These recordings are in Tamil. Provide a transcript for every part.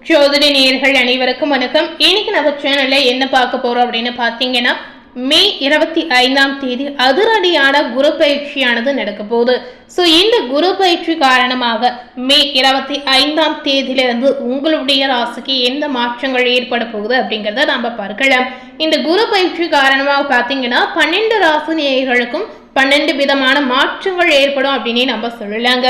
ஜோதிட நேயர்கள் அனைவருக்கும் வணக்கம். இன்னைக்கு நம்ம சேனல்ல என்ன பார்க்க போறோம் அப்படின்னு பாத்தீங்கன்னா, மே 25 அதிரடியான குரு பயிற்சியானது நடக்க போகுது. இந்த குரு பயிற்சி காரணமாக மே 25 உங்களுடைய ராசிக்கு எந்த மாற்றங்கள் ஏற்பட போகுது அப்படிங்கறத நாம பார்க்கலாம். இந்த குரு பயிற்சி காரணமாக பாத்தீங்கன்னா 12 ராசி நேயர்களுக்கும் 12 விதமான மாற்றங்கள் ஏற்படும் அப்படின்னு நம்ம சொல்லலாங்க.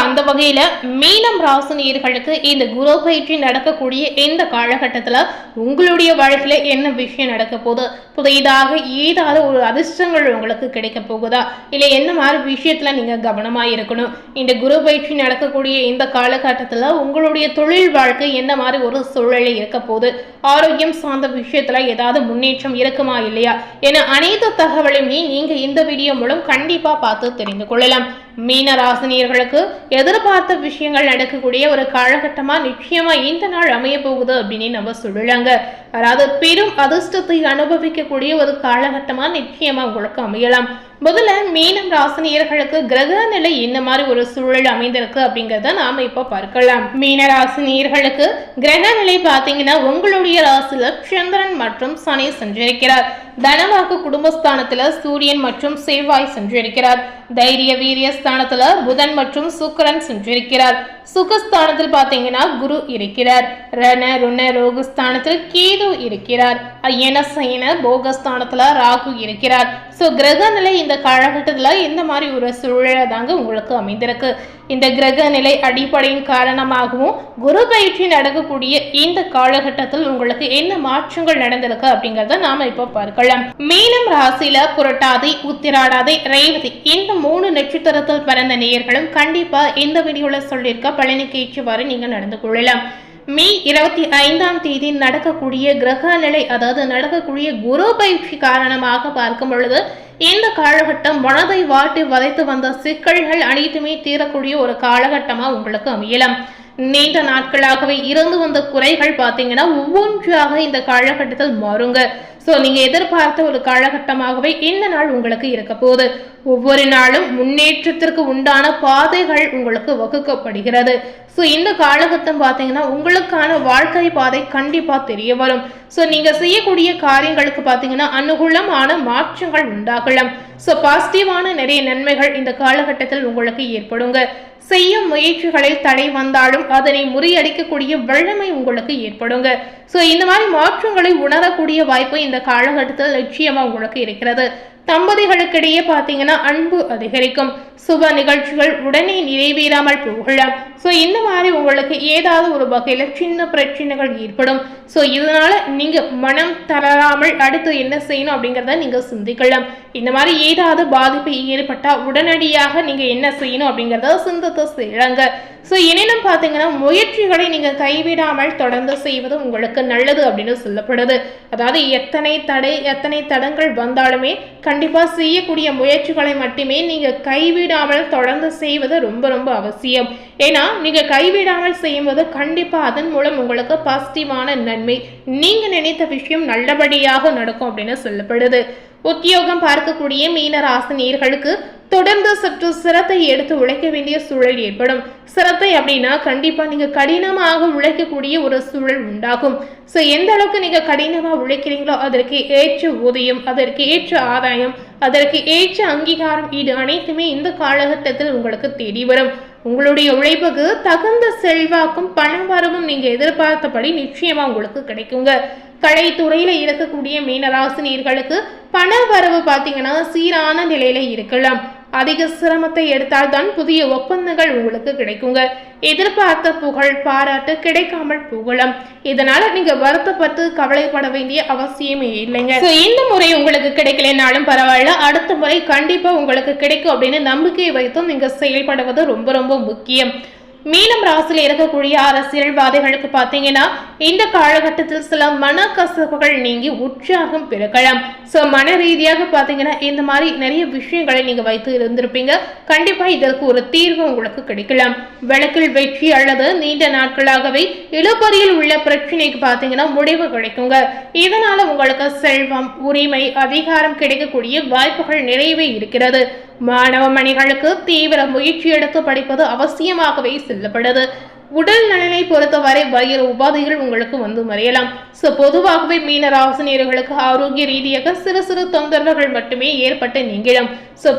அந்த வகையில மீனம் ராசி நேயர்களுக்கு இந்த குரு பயிற்சி நடக்கக்கூடிய இந்த காலகட்டத்துல உங்களுடைய வாழ்க்கையில என்ன விஷயம் நடக்க போகுது, புதிதாக ஏதாவது ஒரு அதிர்ஷ்டங்கள் உங்களுக்கு கிடைக்க போகுதா, இல்ல என்ன மாதிரி விஷயத்துல நீங்க கவனமா இருக்கணும். இந்த குரு பயிற்சி நடக்கக்கூடிய இந்த காலகட்டத்துல உங்களுடைய தொழில் வாழ்க்கை என்ன மாதிரி ஒரு சூழலில் இருக்க போகுது, ஆரோக்கியம் சார்ந்த விஷயத்துல ஏதாவது முன்னேற்றம் இருக்குமா இல்லையா என அனைத்து தகவலையுமே நீங்க இந்த வீடியோ மூலம் கண்டிப்பா பார்த்து தெரிந்து கொள்ளலாம். மீன ராசினியர்களுக்கு எதிர்பார்த்த விஷயங்கள் நடக்கக்கூடிய ஒரு காலகட்டமா நிச்சயமா இந்த நாள் அமைய போகுது அப்படின்னு நம்ம சொல்லலாங்க. அதாவது பெரும் அதிர்ஷ்டத்தை அனுபவிக்கக்கூடிய ஒரு காலகட்டமா நிச்சயமா உங்களுக்கு அமையலாம். முதல்ல மீனம் ராசினியர்களுக்கு கிரக நிலை என்ன மாதிரி ஒரு சூழல் அமைந்திருக்கு அப்படிங்கறத நாம இப்ப பார்க்கலாம். மீன ராசினியர்களுக்கு கிரக நிலை பாத்தீங்கன்னா உங்களுடைய ராசியில சந்திரன் மற்றும் சனி சஞ்சரிக்கிறார். தனவாக்கு குடும்பஸ்தானத்துல சூரியன் மற்றும் செவ்வாய் சஞ்சரிக்கிறார். தைரிய வீரிய ஸ்தானத்துல புதன் மற்றும் சுக்கிரன் சஞ்சரிக்கிறார். சுகஸ்தானத்தில் பாத்தீங்கன்னா குரு இருக்கிறார். ரண ருண ரோகஸ்தானத்தில் கேது இருக்கிறார். அயன சயன போகஸ்தானத்துல ராகு இருக்கிறார். கிரக நிலை இந்த காலகட்டத்துல இந்த மாதிரி ஒரு சூழல தாங்க உங்களுக்கு அமைந்திருக்கு. இந்த கிரக நிலை அடிப்படையின் காரணமாகவும் குரு பயிற்சி நடக்கக்கூடிய இந்த காலகட்டத்தில் உங்களுக்கு என்ன மாற்றங்கள் நடந்திருக்கு அப்படிங்கறத நாம இப்ப பார்க்கலாம். மீனம் ராசியில புரட்டாதி, உத்திராடாதி, ரேவதி இந்த 3 நட்சத்திரத்தில் பிறந்த நேயர்களும் கண்டிப்பா இந்த வீடியோல சொல்லியிருக்க பலனுக்கு ஏற்றவாறு நீங்க நடந்து கொள்ளலாம். மே 25 நடக்கக்கூடிய கிரக நிலை, அதாவது நடக்கக்கூடிய குரு பயிற்சி காரணமாக பார்க்கும் பொழுது இந்த காலகட்டம் மனதை வாட்டி வதைத்து வந்த சிக்கல்கள் அனைத்துமே தீரக்கூடிய ஒரு காலகட்டமா உங்களுக்கு அமையலாம். நீண்ட நாட்களாகவே இருந்து வந்த குறைகள் பாத்தீங்கன்னா ஒவ்வொன்றாக இந்த காலகட்டத்தில் மாறுங்க. நீங்க எதிர்பார்த்த ஒரு காலகட்டமாகவே இந்த நாள் உங்களுக்கு இருக்க போகுது. ஒவ்வொரு நாளும் முன்னேற்றத்திற்கு உண்டான பாதைகள் உங்களுக்கு வகுக்கப்படுகிறது. இந்த காலகட்டம் பாத்தீங்கன்னா உங்களுக்கான வாழ்க்கை பாதை கண்டிப்பா தெரிய வரும். நீங்க செய்யக்கூடிய காரியங்களுக்கு பாத்தீங்கன்னா அனுகூலமான மாற்றங்கள் உண்டாகலாம். பாசிட்டிவான நிறைய நன்மைகள் இந்த காலகட்டத்தில் உங்களுக்கு ஏற்படுங்க. செய்யும் முயற்சிகளில் தடை வந்தாலும் அதனை முறியடிக்கக்கூடிய வல்லமை உங்களுக்கு ஏற்படுங்க. இந்த மாதிரி மாற்றங்களை உணரக்கூடிய வாய்ப்பு இந்த காலகட்டத்தில் நிச்சயமா உங்களுக்கு இருக்கிறது. தம்பதிகளுக்கிடையே பாத்தீங்கன்னா அன்பு அதிகரிக்கும். சுப நிகழ்ச்சிகள் உடனே நிறைவேறாமல் போகலாம். இந்த மாதிரி உங்களுக்கு ஏதாவது ஒரு வகையில சின்ன பிரச்சனைகள் ஏற்படும். இதனால நீங்க மனம் தளராமல் அடுத்து என்ன செய்யணும் அப்படிங்கறத நீங்க சிந்திக்கலாம். இந்த மாதிரி ஏதாவது பாதிப்பு ஏற்பட்டா உடனடியாக நீங்க என்ன செய்யணும் அப்படிங்கறத சிந்தித்து செய்யலாங்க. எனினும் பாத்தீங்கன்னா முயற்சிகளை நீங்க கைவிடாமல் தொடர்ந்து செய்வது உங்களுக்கு நல்லது அப்படின்னு சொல்லப்படுது. அதாவது எத்தனை தடங்கள் வந்தாலுமே கண்டிப்பா செய்யக்கூடிய முயற்சிகளை மட்டுமே நீங்க கைவிடாமல் தொடர்ந்து செய்வது ரொம்ப ரொம்ப அவசியம். ஏன்னா நீங்க கைவிடாமல் செய்யும்போது கண்டிப்பா அதன் மூலம் உங்களுக்கு பாசிட்டிவான நன்மை, நீங்க நினைத்த விஷயம் நல்லபடியாக நடக்கும் அப்படின்னு சொல்லப்படுது. உத்தியோகம் பார்க்கக்கூடிய மீன ராசி நேயர்களுக்கு தொடர்ந்து சற்று சிரத்தை எடுத்து உழைக்க வேண்டிய சூழல் ஏற்படும். சிரத்தை அப்படின்னா கண்டிப்பா நீங்க கடினமாக உழைக்கக்கூடிய ஒரு சூழல் உண்டாகும். எந்த அளவுக்கு நீங்க கடினமா உழைக்கிறீங்களோ அதற்கு ஏற்ற ஊதியம், அதற்கு ஏற்ற ஆதாயம், அதற்கு ஏற்ற அங்கீகாரம் இது அனைத்துமே இந்த காலகட்டத்தில் உங்களுக்கு தேடி வரும். உங்களுடைய உழைப்புக்கு தகுந்த செல்வாக்கும் பண வரவும் நீங்க எதிர்பார்த்தபடி நிச்சயமா உங்களுக்கு கிடைக்குங்க. கலைத்துறையில இருக்கக்கூடிய மீனராசினியர்களுக்கு பண வரவு பாத்தீங்கன்னா சீரான நிலையில இருக்கலாம். அதிக சிரமத்தை எடுத்தால் தான் புதிய ஒப்பந்தங்கள் உங்களுக்கு கிடைக்குங்க. எதிர்பார்த்த புகழ் பாராட்டு கிடைக்காமல் போகலாம். இதனால நீங்க வருத்தப்பட்டு கவலைப்பட வேண்டிய அவசியமே இல்லைங்க. இந்த முறை உங்களுக்கு கிடைக்கலனாலும் பரவாயில்ல, அடுத்த முறை கண்டிப்பா உங்களுக்கு கிடைக்கும் அப்படின்னு நம்பிக்கை வைத்தும் நீங்க செயல்படுவது ரொம்ப ரொம்ப முக்கியம். மீனம் ராசியில் இருக்கக்கூடிய அரசியல்வாதிகளுக்கு பாத்தீங்கன்னா இந்த காலகட்டத்தில் சில மனக்கசப்புகள் நீங்கி உற்சாகம் பெருக்கலாம். மன ரீதியாக பாத்தீங்கன்னா இந்த மாதிரி நிறைய விஷயங்களை நீங்க வைத்து இருந்திருப்பீங்க. கண்டிப்பா இதற்கு ஒரு தீர்வு உங்களுக்கு கிடைக்கலாம். வழக்கில் வெற்றி அல்லது நீண்ட நாட்களாகவே இழுபறியில் உள்ள பிரச்சனைக்கு பாத்தீங்கன்னா முடிவு கிடைக்குங்க. இதனால உங்களுக்கு செல்வம், உரிமை, அதிகாரம் கிடைக்கக்கூடிய வாய்ப்புகள் நிறையவே இருக்கிறது. மாணவ மணிகளுக்கு தீவிர முயற்சி எடுத்து படிப்பது அவசியமாகவே சொல்லப்படுது. உடல் நலனை பொறுத்தவரை வயிறு உபாதைகள் உங்களுக்கு வந்து மறையலாம். பொதுவாகவே மீன ராசினியர்களுக்கு ஆரோக்கிய ரீதியாக சிறு சிறு தொந்தரவுகள் மட்டுமே ஏற்பட்டு நீங்கிடும்.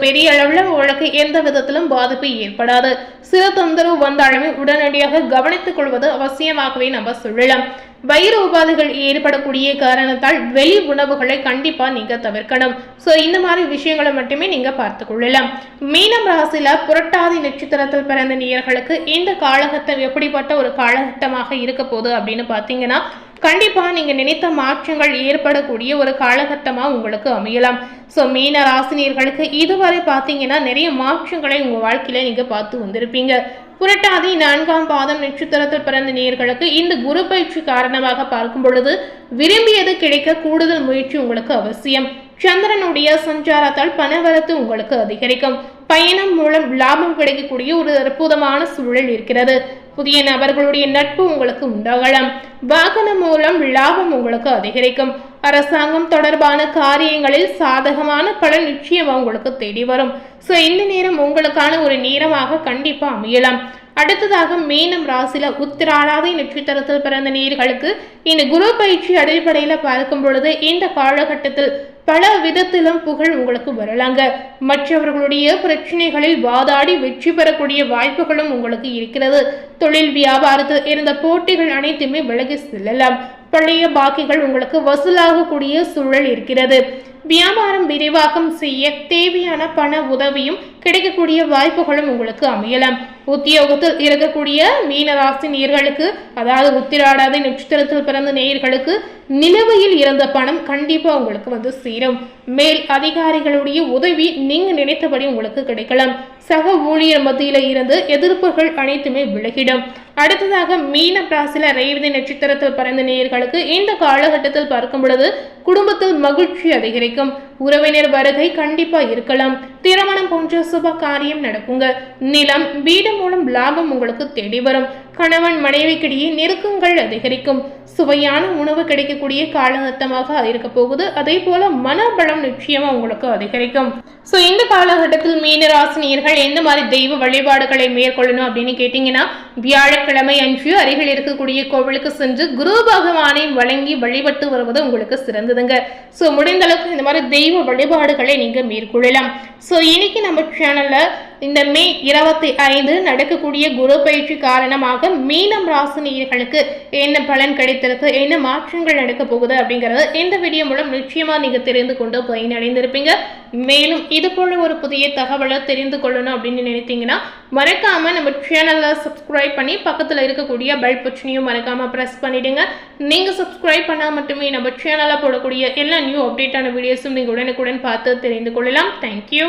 பெரிய அளவில் உங்களுக்கு எந்த விதத்திலும் பாதிப்பு ஏற்படாது. சிறு தொந்தரவு வந்தாலுமே உடனடியாக கவனித்துக் கொள்வது அவசியமாகவே நம்ம சொல்லலாம். வயிறு உபாதைகள் ஏற்படக்கூடிய காரணத்தால் வெளி உணவுகளை கண்டிப்பா நீங்க தவிர்க்கணும். இந்த மாதிரி விஷயங்களை மட்டுமே நீங்க பார்த்து கொள்ளலாம். மீனம் ராசியில புரட்டாதி நட்சத்திரத்தில் பிறந்த நேயர்களுக்கு இந்த காலகட்டம் எப்படிப்பட்ட ஒரு காலகட்டமாக இருக்க போகுது அப்படின்னு பாத்தீங்கன்னா, கண்டிப்பா நீங்க நினைத்த மாற்றங்கள் ஏற்படக்கூடிய ஒரு காலகட்டமா உங்களுக்கு அமையலாம். மீன ராசினியர்களுக்கு இதுவரை பாத்தீங்கன்னா நிறைய மாற்றங்களை உங்க வாழ்க்கையில நீங்க பார்த்து வந்திருப்பீங்க. புரட்டாதி 4ஆம் பாதம் நட்சத்திரத்தில் பிறந்த நேயர்களுக்கு இந்த குரு பயிற்சி காரணமாக பார்க்கும் பொழுது விரும்பியது கிடைக்க கூடுதல் முயற்சி உங்களுக்கு அவசியம். சந்திரனுடைய சஞ்சாரத்தால் பணவரத்து உங்களுக்கு அதிகரிக்கும். பயணம் மூலம் லாபம் கிடைக்கக்கூடிய ஒரு அற்புதமான சூழல் இருக்கிறது. புதிய நபர்களுடைய நட்பு உங்களுக்கு உண்டாகலாம். வாகனம் மூலம் லாபம் உங்களுக்கு அதிகரிக்கும். அரசாங்கம் தொடர்பான காரியங்களில் சாதகமான பலன் நிச்சயமா உங்களுக்கு தேடி வரும். இந்த நேரம் உங்களுக்கான ஒரு நேரமாக கண்டிப்பா அமையலாம். அடுத்ததாக மீனம் ராசியில உத்திராடாதி நட்சத்திரத்தில் பிறந்த நேயர்களுக்கு இந்த குரு பயிற்சி அடிப்படையில பார்க்கும் பொழுது இந்த காலகட்டத்தில் பல விதத்திலும் புகழ் உங்களுக்கு வரலாங்க. மற்றவர்களுடைய பிரச்சனைகளில் வாதாடி வெற்றி பெறக்கூடிய வாய்ப்புகளும் உங்களுக்கு இருக்கிறது. தொழில் வியாபாரத்தில் இருந்த போட்டிகள் அனைத்துமே விலகி செல்லலாம். பழைய பாக்கிகள் உங்களுக்கு வசூலாகக்கூடிய சூழல் இருக்கிறது. வியாபாரம் விரிவாக்கம் செய்ய தேவையான பண உதவியும் கிடைக்கக்கூடிய வாய்ப்புகளும் உங்களுக்கு அமையலாம். உத்தியோகத்தில் இருக்கக்கூடிய மீனராசி நேயர்களுக்கு, அதாவது உத்திராடாத நட்சத்திரத்தில் பிறந்த நேயர்களுக்கு நிலுவையில் இருந்த பணம் கண்டிப்பா உங்களுக்கு வந்து சேரும். மேல் அதிகாரிகளுடைய உதவி நீங்க நினைத்தபடி உங்களுக்கு கிடைக்கலாம். சக ஊழியர் மத்தியில இருந்து எதிர்ப்புகள் அனைத்துமே விலகிடும். அடுத்ததாக மீன ராசியில ரேவதி நட்சத்திரத்தில் பிறந்த நேயர்களுக்கு இந்த காலகட்டத்தில் பார்க்கும் பொழுது குடும்பத்தில் மகிழ்ச்சி அதிகரிக்கும். உறவினர் வருகை கண்டிப்பா இருக்கலாம். திருமணம் போன்ற சுப காரியம் நடக்குங்க. நிலம் வீடு மூலம் லாபம் உங்களுக்கு தேடி வரும். கணவன் மனைவிக்கிடையே நெருக்கங்கள் அதிகரிக்கும். சுவையான உணவு கிடைக்கக்கூடிய காலகட்டமாக இருக்க போகுது. அதே போல மனபலம் நிச்சயமா உங்களுக்கு அதிகரிக்கும். இந்த காலகட்டத்தில் மீனராசினியர்கள் எந்த மாதிரி தெய்வ வழிபாடுகளை மேற்கொள்ளணும் அப்படின்னு கேட்டீங்கன்னா, வியாழக்கிழமை அன்று அருகில் இருக்கக்கூடிய கோவிலுக்கு சென்று குரு பகவானை வழங்கி வழிபட்டு வருவது உங்களுக்கு சிறந்ததுங்க. முடிந்த அளவுக்கு இந்த மாதிரி தெய்வ வழிபாடுகளை நீங்க மேற்கொள்ளலாம். இன்னைக்கு நம்ம சேனல்ல இந்த மே 25 நடக்கக்கூடிய குரு பயிற்சி காரணமாக மீனம் ராசினியர்களுக்கு என்ன பலன் கிடைத்திருக்கு, என்ன மாற்றங்கள் நடக்க போகுது அப்படிங்கறது இந்த வீடியோ மூலம் நிச்சயமா நீங்க தெரிந்து கொண்டு பயனடைந்திருப்பீங்க. மேலும் இது போல ஒரு புதிய தகவலை தெரிந்து கொள்ளணும் அப்படின்னு நினைத்தீங்கன்னா மறக்காம நம்ம சேனல்ல சப்ஸ்கிரைப் பண்ணி பக்கத்துல இருக்கக்கூடிய பெல் பட்டனையும் மறக்காம பிரஸ் பண்ணிடுங்க. நீங்க சப்ஸ்கிரைப் பண்ணா மட்டுமே நம்ம சேனல்ல போடக்கூடிய எல்லா நியூ அப்டேட்டான வீடியோஸும் நீங்க உடனுக்குடன் பார்த்து தெரிந்து கொள்ளலாம். தேங்க்யூ.